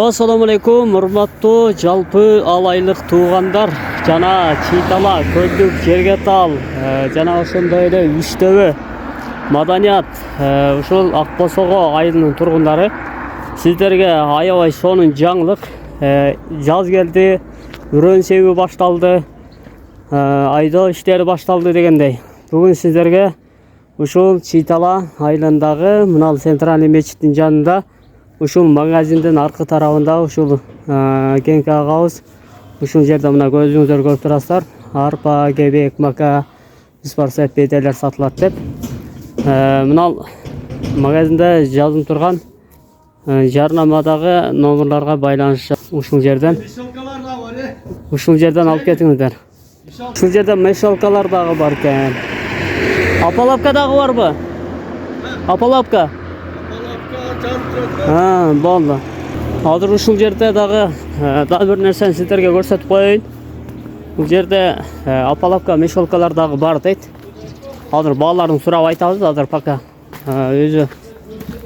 Ассаламалейкум, урматтуу жалпы алайлык туугандар жана Чыйтала көлдүк жерге тал жана ошондой эле Үчтөбө маданият ушул Ак Босого айылынын тургундары сиздерге аябай сонун жаңылык. Жаз келди, үрөн себи башталды, айдоо иштери башталды дегендей. Бүгүн сиздерге ушул Чыйтала айылындагы мына центральный мечиттин жанында ушул магазиндин аркы тарабында ушул кеңки агабыз ушул жерде мына көзүңүздөр көрүп турасыздар. Арпа, кебек, мака, спарсеп беделер сатылат деп. Мына магазинде жазылып турган жарнамадагы номерларга байланыш ушул жерден алып кетиңиздер. Ушул жерде мешалкалар дагы бар экен. Апалапка дагы барбы? Апалапка. Болду. Азыр ушул жерде дагы бир нерсени сиздерге көрсөтүп коеюн. Бул жерде апалапка, мешалкалар дагы бар дейт. Азыр баалардын сурап айтабыз, азыр пока өзү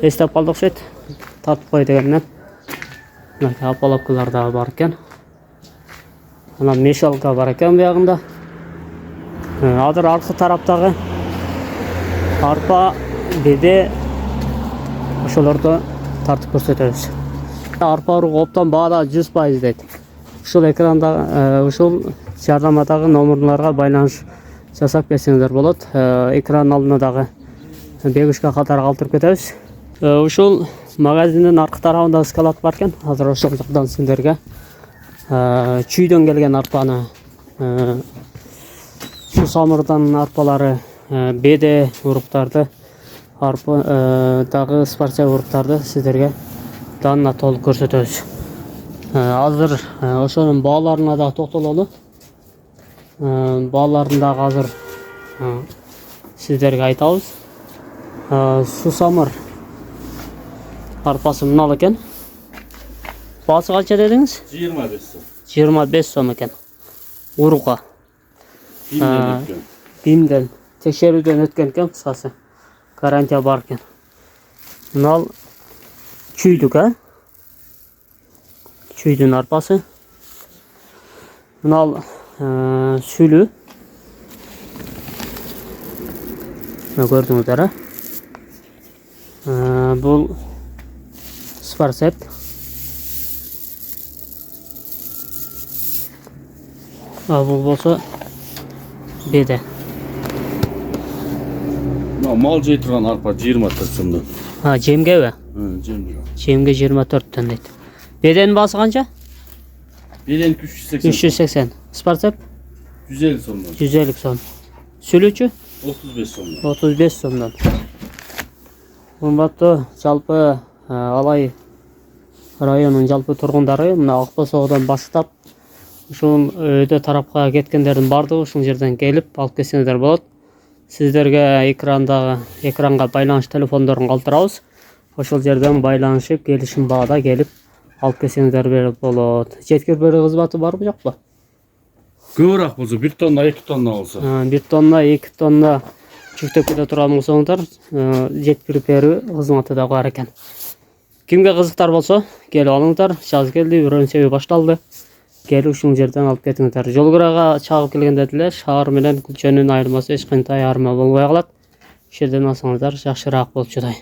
эстеп калды окшойт. Тартып кой дегенден. Мына апалапкалар дагы бар экен. Мына мешалка бар экен буягында. Азыр аркы тараптагы арпа, беде ошолорду тартып көрсөтөбүз. Арпа уругу оптон баада 100% дейт. Ушул экранда, ушул жардамадагы номерларга байланыш жасап кетсеңиздер болот. Экрандын алдына дагы бегушка катары калтырып кетебиз. Ушул магазиндин аркы тарабында скалат бар экен. Азыр ошол жактан сиздерге чүйдөн келген арпаны, сусамырдан арпалары, беде уруктарды, арпа дагы спарча уруктарды сиздерге данна толук көрсөтөбүз. Азыр ошонун бааларына дагы токтололу. Бааларын дагы азыр сиздерге айтабыз. Сусамыр арпасы мынал экен. Баасы канча дедиңиз? 25 сом. 25 сом экен. Уруга. Бимден текшерүүдөн өткөн экен кыскасы. Гарантия бар экен. Мынал чүйдүк, чүйдүн арпасы. Мынал сүлү. Көрдүңүздөр, бул спарсеп. Бул болсо беде. Мал жей турган арпа 24 сомдон. Жемгеби? Жемге 24төн дейт. Беденин баасы канча? Беден 380. 380. Спарсеп? 150 сомдон. 150 сом. Сүлүчү? 35 сомдон. 35 сомдон. Урматтуу жалпы Алай районунун жалпы тургундары мына Ак Босогодон баштап ушул өйдө тарапка кеткендердин бардыгы ушул жерден келип алып кетсеңиздер болот. Сиздерге экранга байланыш телефондорун калтырабыз. Ошол жерден байланышып, келишим баада келип алып кетсеңиздер болот. Жеткирип берүү кызматы барбы, жокпу? Көбүрөөк болсо 1 тонна, 2 тонна болсо. 1 тонна, 2 тонна жүктөп кете турган болсоңуздар, жеткирип берүү кызматы да бар экен. Кимге кызыктар болсо, келип алыңыздар. Жаз келди, үрөн себи башталды. Келип ушул жерден алып кетиңиздер. Жол кырага чагып келгенде деле шаар менен көчөнүн айырмасы эч кандай айырма болбой калат. Ошол жерден алсаңыздар жакшыраак болчудай.